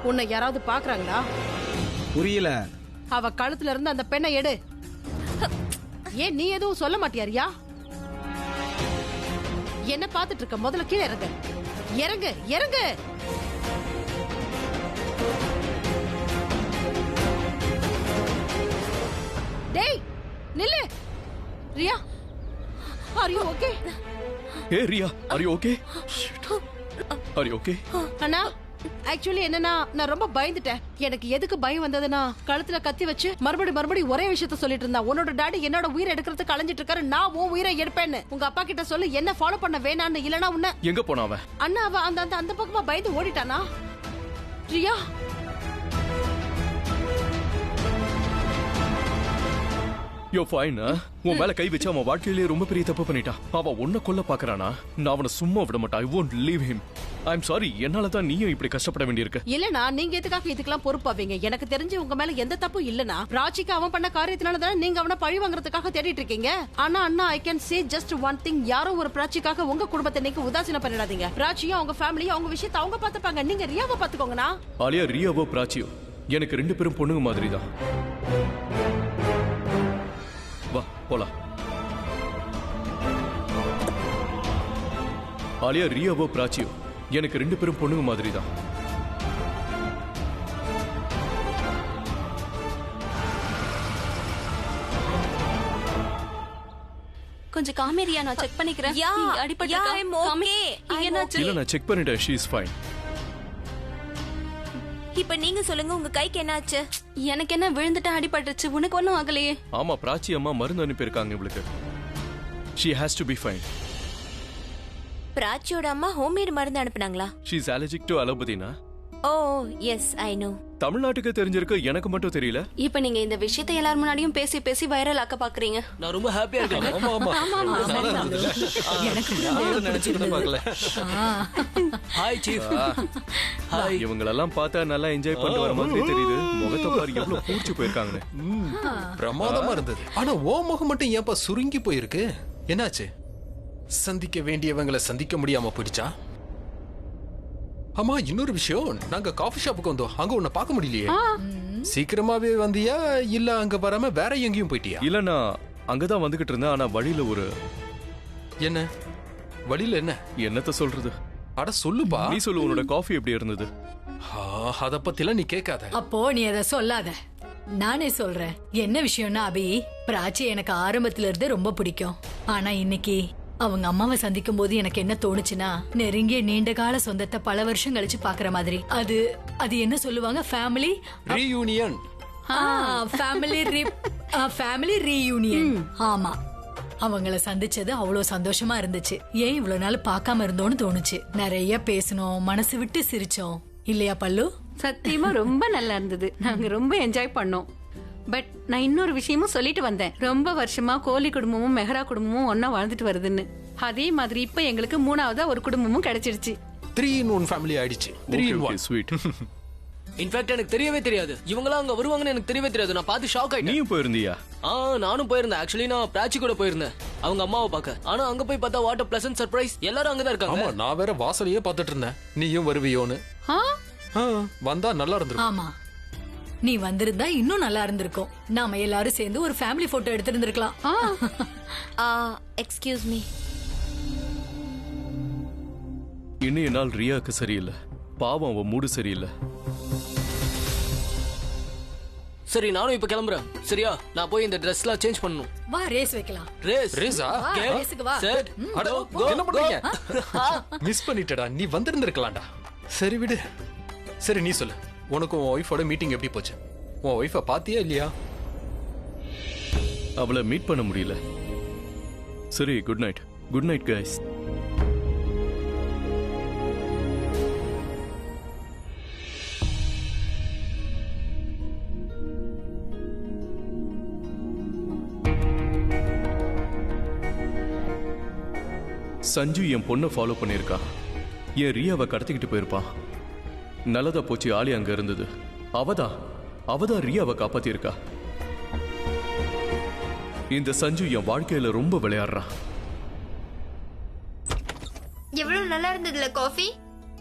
உன்னை யாராவது பாக்குறாங்களா? புரியல. அவ கழுத்துல இருந்து அந்த பெண்ணை எடு. ஏன் நீ எதுவும் சொல்ல மாட்டியா ரியா? என்ன பாத்துட்டு இருக்க? முதல்ல கீழே இறங்கு. இறங்கு இறங்கு. டேய் நில்லு. Riya, are you okay? Hey Ria, are you okay? Are you okay? Anna, actually என்னன்னா நான் ரொம்ப பயந்துட்டேன். எனக்கு எதுக்கு பயம் வந்ததுன்னா கழுத்துல கத்தி வச்சு மறுபடி ஒரே விஷயத்த சொல்லிட்டு இருந்தா. உன்னோட டாடி என்னோட உயிரை எடுக்கிறதுக்கு அலைஞ்சிட்டு இருக்காரு, நான் உன் உயிரை எடுப்பேன்னு. உங்க அப்பா கிட்ட சொல்லு என்ன ஃபாலோ பண்ண வேணான்னு, இல்லனா உன்ன. எங்க போனா அவன்? அண்ணா அவ அந்த பக்கமா பயந்து ஓடிட்டானா? Riya, You're fine. உன் மேல கை வச்சு அவன் வாழ்க்கையிலேயே ரொம்ப பெரிய தப்பு பண்ணிட்டான். அவன் உன்னை கொல்ல பாக்குறானா? நான் அவனை சும்மா விட மாட்டேன். I won't leave him. I'm sorry. என்னால தான் நீயும் இப்படி கஷ்டப்பட வேண்டியிருக்கு. இல்லனா நீங்க எதுக்காக இதுக்கெல்லாம் பொறுப்பாவீங்க? எனக்கு தெரிஞ்சு உங்க மேல எந்த தப்பும் இல்லனா. ராஜிக்கு அவன் பண்ண காரியத்தினால தான் நீங்க அவனை பழி வாங்குறதுக்காக தேடிட்டு இருக்கீங்க. ஆனா அண்ணா, I can say just one thing. யாரோ ஒரு பிராச்சிக்காக உங்க குடும்பத்தை நீங்க உதாசீனம் பண்ணிடாதீங்க. பிராச்சியும் அவங்க ஃபேமிலியும் அவங்க விஷயத்தை அவங்க பாத்துப்பாங்க. நீங்க ரியாவை பாத்துக்கோங்கண்ணா. ஆலியா, ரியாவோ பிராச்சியோ எனக்கு ரெண்டு பேரும் பொண்ணுங்க மாதிரி தான். வா போலாம். ஆலியா, ரியாவோ பிராச்சியோ எனக்கு ரெண்டு பேரும் பொண்ணுங்க மாதிரி தான். கொஞ்சம் காமேரியா, நான் செக் பண்ணிக்கிறேன். அடிபட்டு இல்ல, நான் செக் பண்ணிட்டேன். she is fine. இப்ப நீங்க சொல்லுங்க, உங்க கைக்கு என்னாச்சு? எனக்கு என்ன, விழுந்துட்டு அடிபட்டுச்சு. உனக்கு ஒண்ணும் ஆகலையே? ஆமா, பிராச்சி அம்மா மருந்து அனுப்பியிருக்காங்க இவளுக்கு. she has to be fine. பிராச்சியோட அம்மா ஹோம்மேட் மருந்து அனுப்புனாங்களா? she is allergic to allopathy. Oh yes, I know. தமிழ்நாட்டுக்கு தெரிஞ்சிருக்கு, எனக்கு மட்டும் தெரியல. இப்ப நீங்க இந்த விஷயத்தை எல்லார் முன்னாடியும் பேசி வைரல் ஆக்க பாக்குறீங்க. நான் ரொம்ப ஹாப்பியா இருக்கேன். ஆமா நினைச்சிட்டு பார்க்கல. Hi chief. ஹாய். இவங்களெல்லாம் பார்த்தா நல்லா என்ஜாய் பண்ணிட்டு வர மாதிரி தெரியுது. முகத்தை பாரு எவ்வளவு பூச்சி போயிருக்காங்க. பிரமாதமா இருந்தது. ஆனா ஓ முகம் மட்டும் ஏன்பா சுருங்கி போயிருக்கு? என்னாச்சு? சந்திக்க வேண்டியவங்களை சந்திக்க முடியாம போயிடுச்சா? ஆமா, இன்னொரு விஷயம், நாங்க காஃபி ஷாப்புக்கு வந்தோம். அங்க உன்னை பார்க்க முடியலையே. சீக்கிரமாவே வந்தியா இல்ல அங்க வராம வேற எங்கேயும் போயிட்டியா? இல்ல, நான் அங்கதான் வந்துகிட்டு இருந்தேன். ஆனா வழியில ஒரு என்ன? வழியில என்ன? என்னத்த சொல்றது? அட சொல்லுப்பா. நீ சொல்லு, உன்னோட காஃபி எப்படி இருந்தது? அத பத்திலாம் நீ கேட்காத. அப்போ நீ அத சொல்லாத, நானே சொல்றேன். என்ன விஷயம்னா அபி, பிராச்சி எனக்கு ஆரம்பத்துல இருந்து ரொம்ப பிடிக்கும். ஆனா இன்னைக்கு அவங்க அம்மாவை சந்திக்கும் போது எனக்கு என்ன தோணுச்சுன்னா, நெருங்கிய நீண்ட கால சொந்தத்தை பல வருஷம் கழிச்சு பாக்குற மாதிரி. அது என்ன சொல்லுவாங்க? Family reunion. Family reunion. ஆமா, அவங்கள சந்திச்சது அவ்வளவு சந்தோஷமா இருந்துச்சு. ஏன் இவ்வளவு நாள் பார்க்காம இருந்தோன்னு தோணுச்சு. நிறைய பேசணும், மனசு விட்டு சிரிச்சோம். இல்லையா பல்லு? சத்தியமா ரொம்ப நல்லா இருந்தது. நாங்க ரொம்ப என்ஜாய் பண்ணோம். பட் நான் இன்னொரு விஷயமும் சொல்லிட்டு வந்தேன். ரொம்ப வருஷமா கோலி குடும்பமும் மெஹரா குடும்பமும் ஒன்னா வாழ்ந்துட்டு வருதுன்னு. அதே மாதிரி இப்ப எங்களுக்கு மூணாவதா ஒரு குடும்பமும் கிடைச்சிருச்சு. 3 in 1 ஃபேமிலி ஆயிடுச்சு. 3 in 1 ஸ்வீட். இன்ஃபேக்ட் எனக்கு தெரியவே தெரியாது. இவங்கலாம் அங்க வருவாங்கன்னு எனக்கு தெரியவே தெரியாது. நான் பார்த்து ஷாக் ஆயிட்டேன். நீயும் போயிருந்தியா? நானும் போயிருந்தேன். ஆக்சுவலி நான் பிராச்சி கூட போயிருந்தேன் அவங்க அம்மாவை பார்க்க. ஆனா அங்க போய் பார்த்தா வாட் a pleasant surprise. எல்லாரும் அங்கதான் இருக்காங்க. ஆமா, நான் வேற வாசலையே பார்த்துட்டு இருந்தேன். நீயும் வருவியோன்னு. வந்தா நல்லா இருந்திருக்கும். ஆமா, நீ வந்திருந்தா இன்னும் நல்லா இருந்திருக்கும். நாம எல்லாரும் சேர்ந்து ஒரு ஃபேமிலி போட்டோ எடுத்திருந்திருக்கலாம். Excuse me. இன்னைய நாள் ரியாக்கு சரியில்லை. பாவம், அவ மூடு சரியில்லை. சரி, நானும் இப்ப கிளம்புறேன். சரியா? நான் போய் இந்த ட்ரெஸ்லாம் சேஞ்ச் பண்ணனும். வா, ரேஸ் வைக்கலாம். ரேஸா? ரேஸ்க்கு வா. செட். என்ன பண்றீங்க? மிஸ் பண்ணிட்டடா. நீ வந்திருந்திருக்கலாம்டா. சரி விடு. சரி, நீ சொல்லு, உனக்கு உன் ஒய்ஃபோட மீட்டிங் எப்படி போச்சு? உன் ஒய்ஃபை பாத்தியா இல்லையா? அவளை மீட் பண்ண முடியல. சரி, good night. Good night guys. Sanju என் பொண்ணை ஃபாலோ பண்ணியிருக்கா. என் ரியாவை கடத்திக்கிட்டு போயிருப்பான். நல்லதா போச்சு, ஆளி அங்க இருந்தது. அவதான் ரியாவை காப்பாத்திருக்கா. இந்த சஞ்சு என் வாழ்க்கையில ரொம்ப விளையாடுறான். எவ்வளவு நல்லா இருந்ததுல காஃபி.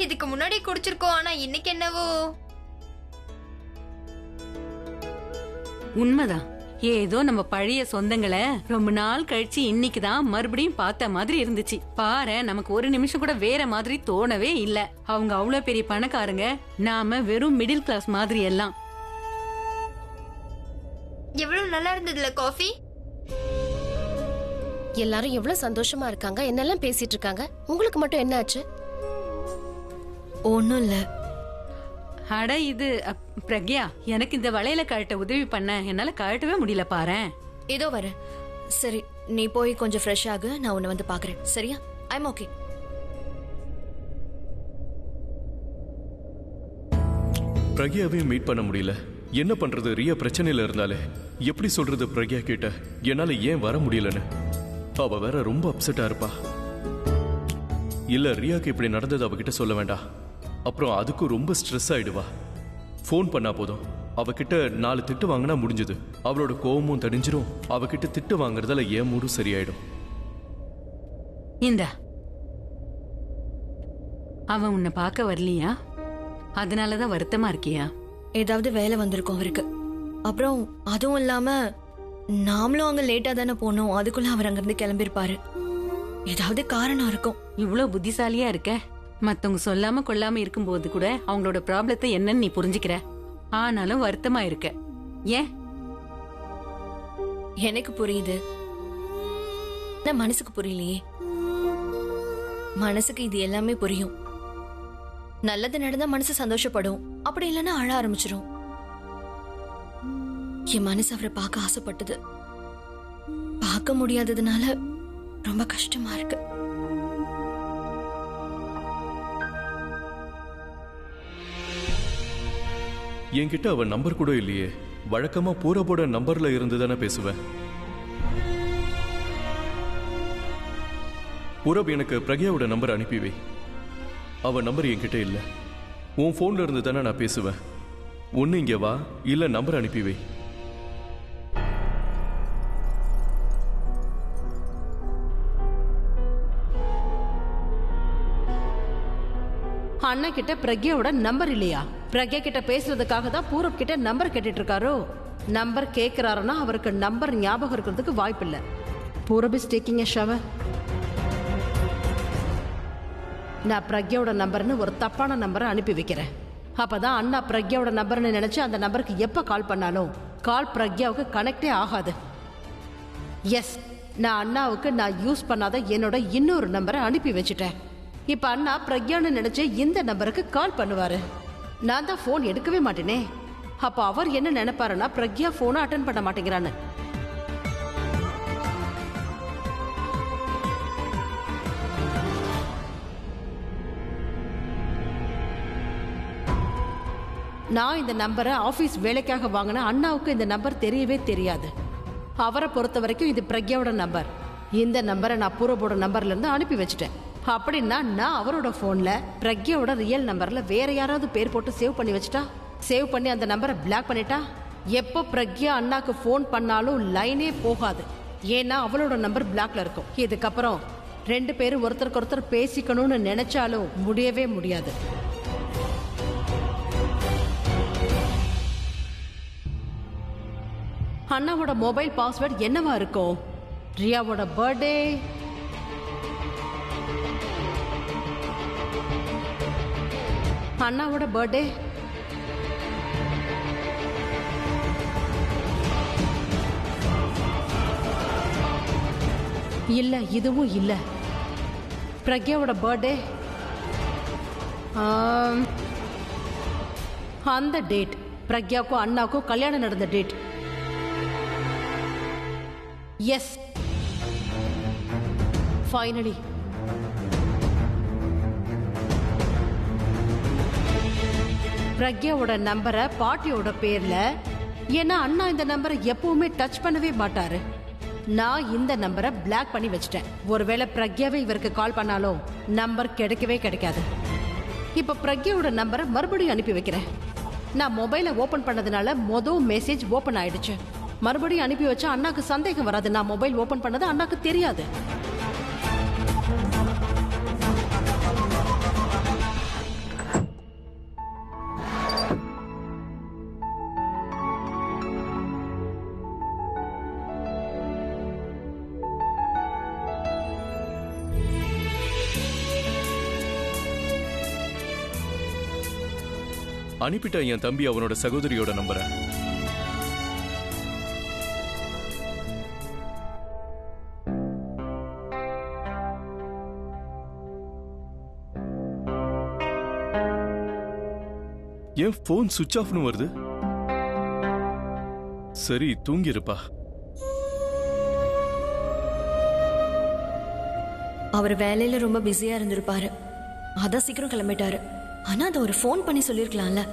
இதுக்கு முன்னாடி குடிச்சிருக்கோம், ஆனா இன்னைக்கு என்னவோ உண்மைதான். ஏதோ நம்ம பழைய சொந்தங்களை ரொம்ப நாள் கழிச்சு இன்னைக்கு தான் மறுபடியும் பார்த்த மாதிரி இருந்துச்சு. பாரு, நமக்கு ஒரு நிமிஷம் கூட வேற மாதிரி தோணவே இல்ல. அவங்க அவ்வளவு பெரிய பணக்காரங்க, நாம வெறும் மிடில் கிளாஸ் மாதிரி எல்லாம். எவ்வளவு நல்லா இருந்ததுல காஃபி. எல்லாரும் எவ்வளவு சந்தோஷமா இருக்காங்க, என்னெல்லாம் பேசிட்டு இருக்காங்க. உங்களுக்கு மட்டும் என்ன ஆச்சு? ஒன்னும் இல்ல. அட இது பிரக்யா, எனக்கு இந்த வளையல கழட்ட உதவி பண்ண என்னால கழட்டவே முடியல பாரேன். இதோ வர. சரி, நீ போய் கொஞ்சம் ஃப்ரெஷ் ஆகு, நான் உன்னை வந்து பாக்குறேன். சரியா? I'm okay. பிரக்யாவையும் மீட் பண்ண முடியல. என்ன பண்றது? ரியா பிரச்சனையில இருந்தாலே எப்படி சொல்றது பிரக்யா கிட்ட என்னால ஏன் வர முடியலன்னு? அவ வேற ரொம்ப அப்செட்டா இருப்பா. இல்ல, ரியாக்கு இப்படி நடந்தது அவகிட்ட சொல்ல வேண்டாம். அப்புறம் அதுக்கும் ரொம்ப ஸ்ட்ரெஸ் ஆயிடுவா. ஃபோன் பண்ணா போதும், அவகிட்ட 4 திட்டு வாங்கினா முடிஞ்சது. அவளோட கோவமும் தடிஞ்சிரும். அவகிட்ட திட்டு வாங்குறதால ஏன் மூடும் சரியாயிடும். இந்த அவன் உன்னை பார்க்க வரலையா? அதனாலதான் வருத்தமா இருக்கியா? ஏதாவது வேலை வந்திருக்கும் அவருக்கு. அப்புறம் அதுவும் இல்லாம நாமளும் அங்க லேட்டா தானே போனோம், அதுக்குள்ள அவர் அங்கிருந்து கிளம்பிருப்பாரு. ஏதாவது காரணம் இருக்கும். இவ்வளவு புத்திசாலியா இருக்க, மத்தவங்க சொல்லாம கொள்ளாம இருக்கும்போது கூட அவங்களோட ப்ராப்ளத்தை என்னன்னு நீ புரிஞ்சுக்கிற. ஆனாலும் வருத்தமா இருக்க. ஏன்? எனக்கு புரியுது, நான் மனசுக்கு புரியலையே. மனசுக்கு இது எல்லாமே புரியும். நல்லது நடந்தா மனசு சந்தோஷப்படும், அப்படி இல்லைன்னா அழ ஆரம்பிச்சிடும். என் மனசு அவரை பார்க்க ஆசைப்பட்டது, பார்க்க முடியாததுனால ரொம்ப கஷ்டமா இருக்கு. என்கிட்ட அவ நம்பர் கூட இல்லையே. வழக்கமா பூரபோட நம்பர்ல இருந்து தானே பேசுவேன். பூரப், எனக்கு பிரக்யாவோட நம்பர் அனுப்பி வை. அவ நம்பர் என்கிட்ட இல்ல. உன் போன்ல இருந்து தானே நான் பேசுவேன். ஒன்னு இங்க வா, இல்ல நம்பர் அனுப்பி வை. அண்ணா கிட்ட பிரக்யாவோட நம்பர் இல்லையா? பிரக்யா கிட்ட பேசுறதுக்காக தான் பூரப் கிட்ட நம்பர் கேட்டுட்டு இருக்காரோ? நம்பர் கேக்குறாருன்னா அவருக்கு நம்பர் ஞாபகம் இருக்கிறதுக்கு வாய்ப்பு இல்ல. Purab is taking a shower. நான் பிரக்யாவோட நம்பர்னு ஒரு தப்பான நம்பரை அனுப்பி வைக்கிறேன். அப்பதான் அண்ணா பிரக்யாவோட நம்பர்னு நினைச்சு அந்த நம்பருக்கு எப்ப கால் பண்ணாலும் கால் பிரக்யாவுக்கு கனெக்டே ஆகாது. எஸ், நான் அண்ணாவுக்கு நான் யூஸ் பண்ணாத என்னோட இன்னொரு நம்பரை அனுப்பி வச்சுட்டேன். இப்ப அண்ணா பிரக்யான்னு நினைச்சு இந்த நம்பருக்கு கால் பண்ணுவாரு. நான் தான் போன் எடுக்கவே மாட்டேனே. அப்ப அவர் என்ன நினைப்பாருன்னா பிரக்யா போனை அட்டன் பண்ண மாட்டேங்கிறான்னு. நான் இந்த நம்பரை ஆபீஸ் வேலைக்காக வாங்கின அண்ணாவுக்கு இந்த நம்பர் தெரியவே தெரியாது. அவரை பொறுத்த வரைக்கும் இது பிரக்யாவோட நம்பர். இந்த நம்பரை நான் பூரபோட நம்பர்ல இருந்து அனுப்பி வச்சுட்டேன். அப்படின்னா நான் அவரோட போன்ல பிரக்யாவோட ரியல் நம்பர்ல வேற யாராவது பேர் போட்டு சேவ் பண்ணி வச்சுட்டா, சேவ் பண்ணி அந்த நம்பரை பிளாக் பண்ணிட்டா, எப்போ பிரக்யா அண்ணாக்கு போன் பண்ணாலும் லைனே போகாது. ஏன்னா அவளோட நம்பர் பிளாக்ல இருக்கும். இதுக்கப்புறம் 2 பேரும் ஒருத்தருக்கு ஒருத்தர் பேசிக்கணும்னு நினைச்சாலும் முடியவே முடியாது. அண்ணாவோட மொபைல் பாஸ்வேர்ட் என்னவா இருக்கும்? ரியாவோட பர்த்டே, அண்ணாவோட பர்த்டே, இல்ல இதுவும் இல்ல. பிரக்யாவோட பர்த்டே, அந்த டேட் பிரக்யாவுக்கும் அண்ணாவுக்கும் கல்யாணம் நடந்த டேட். எஸ், ஃபைனலி பிரக்யாவோட நம்பரை பாட்டியோட பேர்ல. ஏன்னா அண்ணா இந்த நம்பரை எப்பவுமே டச் பண்ணவே மாட்டாரு. நான் இந்த நம்பரை பிளாக் பண்ணி வச்சிட்டேன். ஒருவேளை பிரக்யாவே இவருக்கு கால் பண்ணாலும் நம்பர் கிடைக்கவே கிடைக்காது. இப்ப பிரக்யாவோட நம்பரை மறுபடியும் அனுப்பி வைக்கிறேன். நான் மொபைலை ஓபன் பண்ணதுனால மொதல் மெசேஜ் ஓபன் ஆயிடுச்சு. மறுபடியும் அனுப்பி வச்சா அண்ணாக்கு சந்தேகம் வராது. நான் மொபைல் ஓபன் பண்ணது அண்ணாக்கு தெரியாது. அனுப்பிட்டா என் தம்பி அவனோட சகோதரியோட நம்பரை. என் போன் சுவிட்ச் ஆஃப்னு வருது. சரி, தூங்கிருப்பா. அவர் வேலையில ரொம்ப பிஸியா இருந்திருப்பாரு, அதான் சீக்கிரம் கிளம்பிட்டாரு. ஆனா அதை ஒரு ஃபோன் பண்ணி சொல்லிருக்கலாம்ல.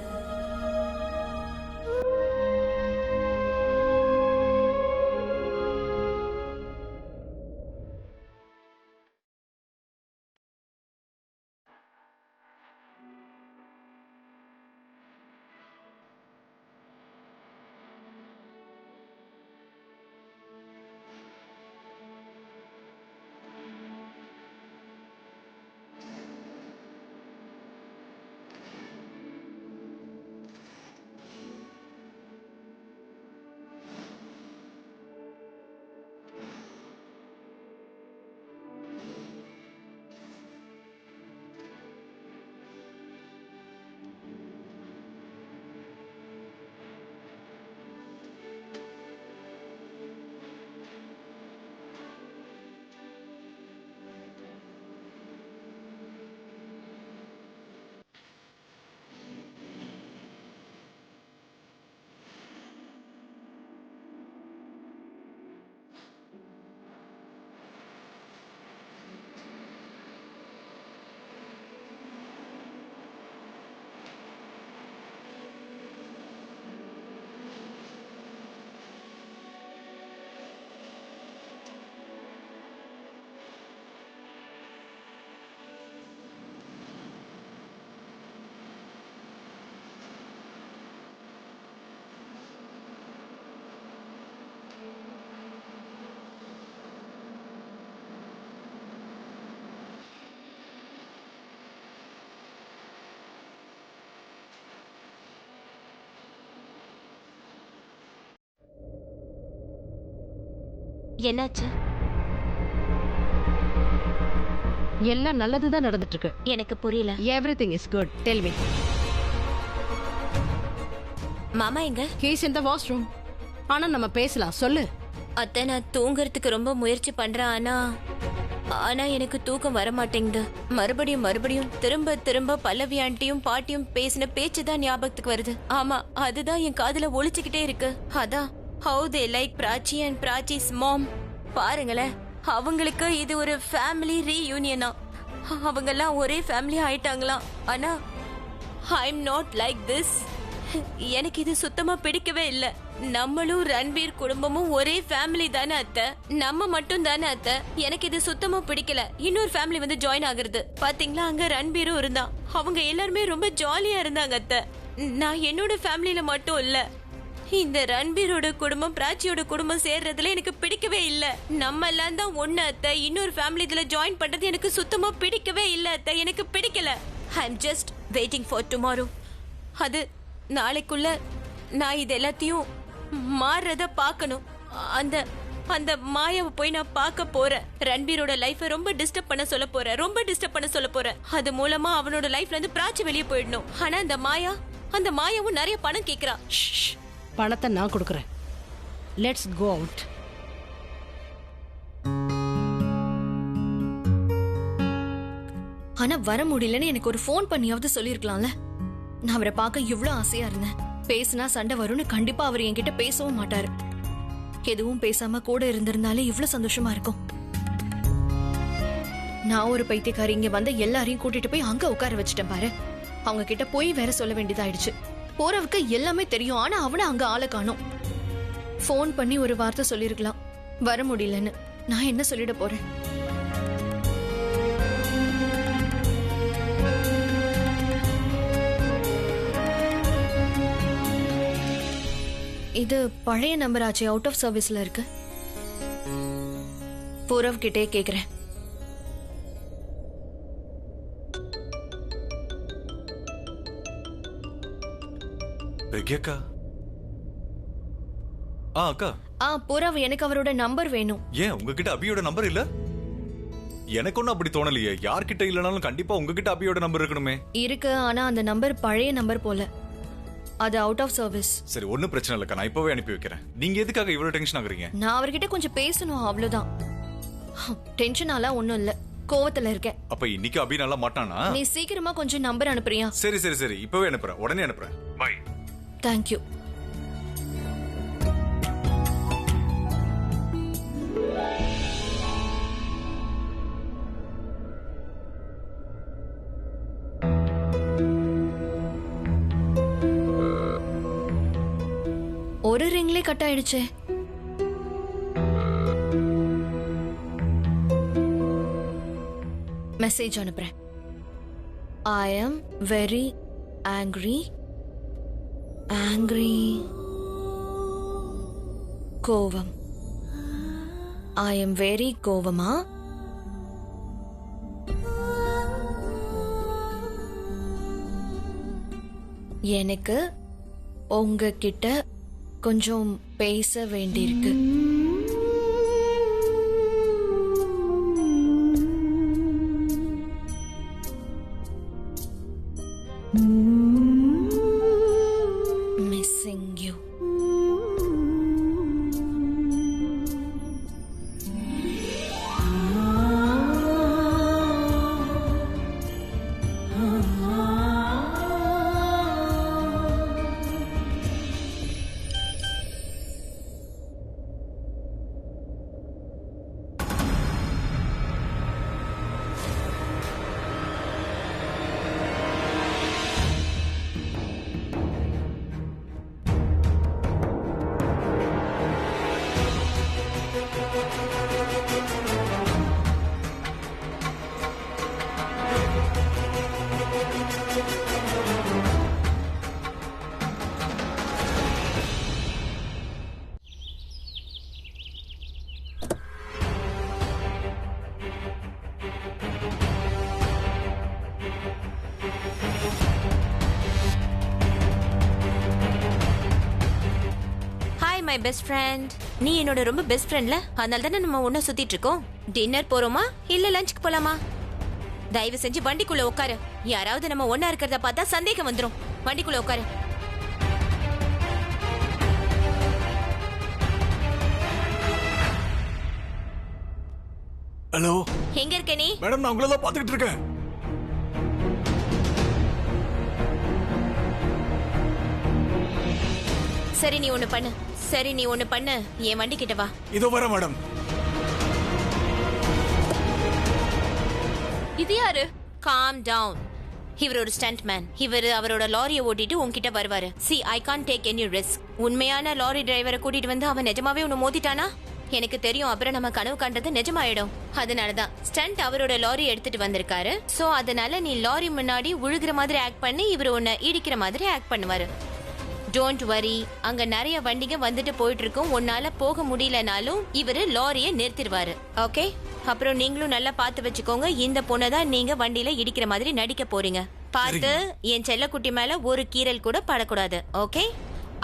என்னாச்சு? எல்லாம் நல்லதுதான் நடந்துட்டு இருக்கு. எனக்கு புரியல. Everything is good. Tell me. மாமா எங்க? He's in the washroom. ஆனா நம்ம பேசலாம், சொல்லு. அத்தை, நான் தூங்குறதுக்கு ரொம்ப முயற்சி பண்றேன், ஆனா எனக்கு தூக்கம் வர மாட்டேங்குது. மறுபடியும் திரும்ப திரும்ப பல்லவி ஆண்டியும் பாட்டியும் பேசின பேச்சு தான் ஞாபகத்துக்கு வருது. ஆமா, அதுதான் என் காதுல ஒலிச்சுக்கிட்டே இருக்கு. அதான் how they like Prachi and பிராச்சி's mom. பாருங்களேன், அவங்களுக்கு இது ஒரு ஃபேமிலி ரீயூனியனா. அவங்கெல்லாம் ஒரே ஃபேமிலி ஆயிட்டாங்களாம். ஆனா I'm not like this. எனக்கு இது சுத்தமா பிடிக்கவே இல்ல. நம்மளும் ரன்பீர் குடும்பமும் ஒரே ஃபேமிலி தானே அத்தை, நம்ம மட்டும் தானே அத்தை. எனக்கு இது சுத்தமா பிடிக்கல. இன்னொரு ஃபேமிலி வந்து ஜாயின் ஆகுறது பாத்தீங்களா? அங்க ரன்பீரும் இருந்தான். அவங்க எல்லாருமே ரொம்ப ஜாலியா இருந்தாங்க அத்தை. நான் என்னோட ஃபேமிலியில மட்டும் இல்ல. இந்த ரன்பீரோட குடும்பம் பிராச்சியோட குடும்பம் சேர்றதுல எனக்கு பிடிக்கவே இல்ல. நம்ம எல்லாம் தான் ஒண்ணு அத்தை. இன்னொரு ஃபேமிலி இதுல ஜாயின் பண்றது எனக்கு சுத்தமா பிடிக்கவே இல்ல அத்தை. எனக்கு பிடிக்கல. I am just waiting for tomorrow. அது நாளைக்குள்ள நான் இது எல்லாத்தையும் மாறுறத பார்க்கணும். அந்த அந்த மாயாவை போய் நான் பார்க்க போறேன். ரன்பீரோட லைஃபை ரொம்ப டிஸ்டர்ப் பண்ண சொல்ல போறேன். அது மூலமா அவனோட லைஃப்ல இருந்து பிராச்சி வெளியே போயிடணும். ஆனா அந்த மாயாவும் நிறைய பணம் கேக்குறா. பணத்தை நான் கொடுக்கறேன். Let's go out. ஆனா வர முடியலன்னு எனக்கு ஒரு ஃபோன் பண்ணியாவது சொல்லிருக்கலாம்ல. நான் அவரை பார்க்க இவ்வளவு ஆசையா இருந்தேன். பேசினா சண்டை வரும்னு கண்டிப்பா அவர் என்கிட்ட பேசவும் மாட்டாரு. எதுவும் பேசாம கூட இருந்திருந்தாலே இவ்வளவு சந்தோஷமா இருக்கும். நான் ஒரு பைத்தியக்காரி இங்க வந்த எல்லாரையும் கூட்டிட்டு போய் அங்க உட்கார வச்சுட்டேன் பாரு. அவங்க கிட்ட போய் வேற சொல்ல வேண்டியதாயிடுச்சு. போறவுக்கு எல்லாமே தெரியும், ஆனா அவனை அங்க ஆளை காணோம். ஃபோன் பண்ணி ஒரு வார்த்தை சொல்லிருக்கலாம், வர முடியலன்னு. நான் என்ன சொல்லிட போறேன்? இது பழைய நம்பர் ஆச்சு, அவுட் ஆஃப் சர்வீஸ்ல இருக்கு. பூரவ் கிட்டே கேக்குறேன். அக்கா. அக்கா. பூரவ், எனக்கு அவரோட நம்பர் வேணும். ஏன் உங்ககிட்ட அபியோட நம்பர் இல்ல? எனக்கு ஒன்னும் அப்படி தோணலையே. யார்கிட்ட இல்லனாலும் கண்டிப்பா உங்ககிட்ட அபியோட நம்பர் இருக்கணுமே. இருக்கு, ஆனா அந்த நம்பர் பழைய நம்பர் போல. அது அவுட் ஆஃப் சர்வீஸ். சரி ஒன்னும் பிரச்சனை இல்லக்கா, நான் இப்பவே அனுப்பி வைக்கிறேன். நீங்க எதுக்காக இவ்வளவு டென்ஷன் ஆகுறீங்க? நான் அவர்கிட்ட கொஞ்சம் பேசணும், அவ்வளவுதான். டென்ஷனால ஒண்ணும் இல்ல, கோவத்துல இருக்கேன். அப்ப இன்னைக்கு அபி நல்லா மாட்டானா? நீ சீக்கிரமா கொஞ்சம் நம்பர் அனுப்புறியா? சரி சரி சரி, இப்பவே அனுப்புறேன், உடனே அனுப்புறேன். பை. தேங்க்யூ. ஒரு ரிங்லே கட் ஆயிடுச்சே. மெசேஜ் அனுப்புறேன். ஐ am very angry. கோவம். ஐ am very கோவமா? எனக்கு உங்ககிட்ட கொஞ்சம் பேச வேண்டியிருக்கு. Missing you. My best friend. நீ என்னோட ரொம்ப பெஸ்ட் ஃப்ரெண்ட்ல, அதனால தானே நம்ம ஒண்ணா சுத்திட்டு இருக்கோம். டின்னர் போறோமா இல்ல லஞ்சுக்கு போலாமா? தயவு செஞ்சு வண்டிக்குள்ள உட்காரு. யாராவது நம்ம ஒண்ணா இருக்கிறத பார்த்தா சந்தேகம் வந்துரும். வண்டிக்குள்ள உட்காரு. ஹலோ, எங்க இருக்க நீ? மேடம், நான் உங்களை தான் பாத்துக்கிட்டு இருக்கேன். சரி நீ ஒண்ணு பண்ணு, என் வண்டி கிட்ட வா. இதோ வர மேடம். இது யாரு? Calm down. இவர் ஒரு ஸ்டண்ட் மேன். இவர் அவரோட லாரியை ஓட்டிட்டு உன்கிட்ட வருவாரு. See, I can't take any risk. உண்மையான லாரி டிரைவரை கூட்டிட்டு வந்து அவன் நிஜமாவே உன்னை மோதிட்டானா எனக்கு தெரியும். அப்புறம் நம்ம கனவு கண்டது நிஜமாயிடும். அதனாலதான் ஸ்டண்ட் அவரோட லாரி எடுத்துட்டு வந்திருக்காரு. சோ அதனால நீ லாரி முன்னாடி உழுகிற மாதிரி ஆக்ட் பண்ணி இவர் உன்னை இடிக்கிற மாதிரி ஆக்ட் பண்ணுவாரு. டோன்ட் வரி, அங்க நிறைய வண்டிங்க வந்துட்டு போயிட்டு இருக்கும். உன்னால போக முடியலனாலும் இவரு லாரியை நிறுத்திடுவாரு. ஓகே, அப்புறம் நீங்களும் நல்லா பார்த்து வச்சுக்கோங்க. இந்த பொண்ணை தான் நீங்க வண்டியில இடிக்கிற மாதிரி நடிக்க போறீங்க. பார்த்து என் செல்லக்குட்டி மேல ஒரு கீறல் கூட படக்கூடாது. ஓகே,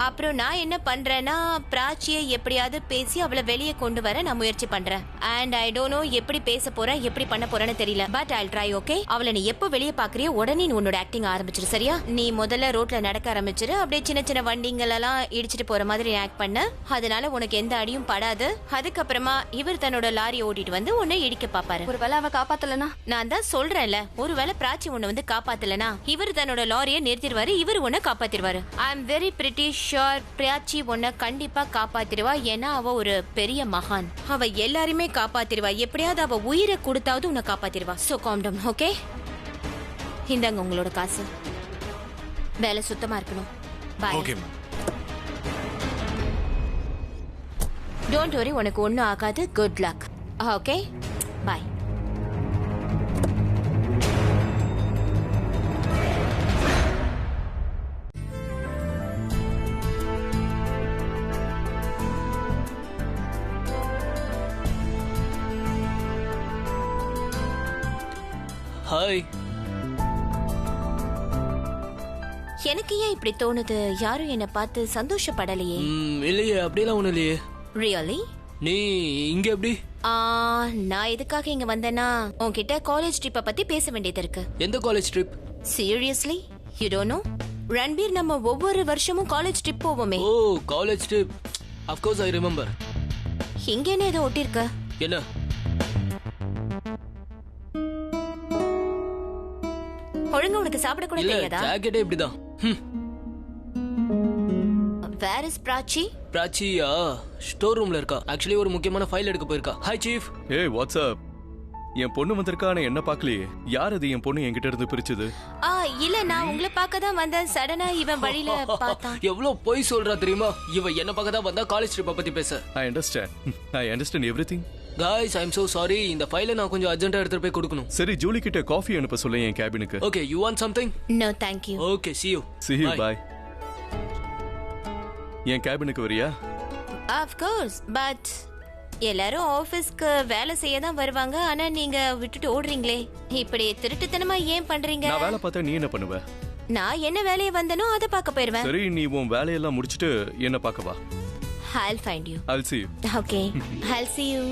அப்புறம் நான் என்ன பண்றேன்னா பிராச்சியை எப்படியாவது பேசி அவளை வெளியே கொண்டு வர நான் முயற்சி பண்றேன். அண்ட் ஐ டோன்ட் நோ எப்படி பேச போறேன், எப்படி பண்ண போறேன்னு தெரியல. But I try. ஓகே, அவளை நீ எப்போ வெளியே பாக்குறியோ உடனே நீ உன்னோட ஆக்டிங் ஆரம்பிச்சிரு. சரியா? நீ முதல்ல ரோட்ல நடக்க ஆரம்பிச்சிரு. அப்படியே சின்ன சின்ன வண்டிங்கள் எல்லாம் இடிச்சிட்டு போற மாதிரி ஆக்ட் பண்ண. அதனால உனக்கு எந்த அடியும் படாது. அதுக்கப்புறமா இவர் தன்னோட லாரி ஓட்டிட்டு வந்து உன்னை இடிக்க பாப்பாரு. ஒருவேளை அவ காப்பாத்தலனா? நான் தான் சொல்றேன்ல, ஒருவேளை பிராச்சி உன்னை வந்து காப்பாத்தலனா இவர் தன்னோட லாரியை நிறுத்திடுவாரு. இவர் உன்னை காப்பாத்திடுவாரு. I am very pretty sure Prachi உன்னை கண்டிப்பா காப்பாத்திடுவா. ஏன்னா அவ ஒரு பெரிய மகான். அவ எல்லாருமே காப்பாத்திடுவா. எப்படியாவது அவ உயிரை கொடுத்தாவது உன்னை காப்பாத்திடுவா. So calm down. ஓகே, இந்தாங்க உங்களோட காசு. வேலை சுத்தமா இருக்கணும். பை. ஓகே. டோன்ட் வரி, உனக்கு ஒன்னும் ஆகாது. Good luck. Okay, bye. Hi. எனக்கு ஏன் இப்படி தோணுது? யாரும் என்ன பார்த்து சந்தோஷப்படலையே. இல்லையே, அப்படியெல்லாம் ஒண்ணு இல்லையே. ரியலி? நீ இங்க எப்படி? நான் எதுக்காக இங்க வந்தேன்னா உன்கிட்ட காலேஜ் ட்ரிப்பை பத்தி பேச வேண்டியது இருக்கு. எந்த college trip? Seriously you don't know? Ranbir நம்ம ஒவ்வொரு வருஷமும் காலேஜ் ட்ரிப் போவோமே. Oh college trip, of course I remember. இங்க என்ன ஏதோ ஒட்டிருக்க? என்ன? ஒழுங்கா உனக்கு சாப்பிட கூட இல்ல தெரியாதா? ஜாக்கெட்டே இப்படிதான். Where is Prachi? பிராச்சியா ஸ்டோர் ரூம்ல இருக்கா. ஆக்சுவலி ஒரு முக்கியமான ஃபைல் எடுக்க போயிருக்கா. Hi chief. ஏய் வாட்ஸ்அப், என் பொண்ணு வந்திருக்கான என்ன பார்க்கலையே. யார் அது என் பொண்ணு என்கிட்ட இருந்து பிரிச்சது? இல்ல நான் உங்களை பார்க்க தான் வந்தேன். சடனா இவன் வழியில பார்த்தான். எவ்வளவு பொய் சொல்றா தெரியுமா? இவ என்ன பார்க்க தான் வந்தா காலேஜ் ட்ரிப்பை பத்தி பேச. I understand everything. Guys, I'm so sorry. இந்த ஃபைலை நான் கொஞ்சம் அர்ஜென்ட்டா எடுத்துட்டு போய் கொடுக்கணும். சரி ஜூலி கிட்ட காஃபி அனுப்ப சொல்ல என் கேபினுக்கு. Okay, you want something? No, thank you. Okay, see you. See you, bye. என் கேபினுக்கு வரியா? Of course, but எல்லாரும் ஆபீஸ்க்கு வேலை செய்ய தான் வருவாங்க. ஆனா நீங்க விட்டுட்டு ஓடுறீங்களே, இப்படி திருட்டுத்தனமா ஏன் பண்றீங்க? நான் வேலை பார்த்தா நீ என்ன பண்ணுவ? நான் என்ன வேலையை வந்தனோ அதை பார்க்க போயிருவேன். சரி நீ உன் வேலையெல்லாம் முடிச்சிட்டு என்ன பார்க்க வா. I'll find you. I'll see you. Okay, I'll see you.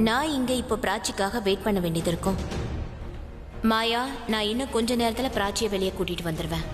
நான் இங்க இப்போ பிராச்சிக்காக வெயிட் பண்ண வேண்டியது இருக்கும். மாயா, நான் இன்னும் கொஞ்ச நேரத்துல பிராச்சியை வெளியே கூட்டிட்டு வந்துருவேன்.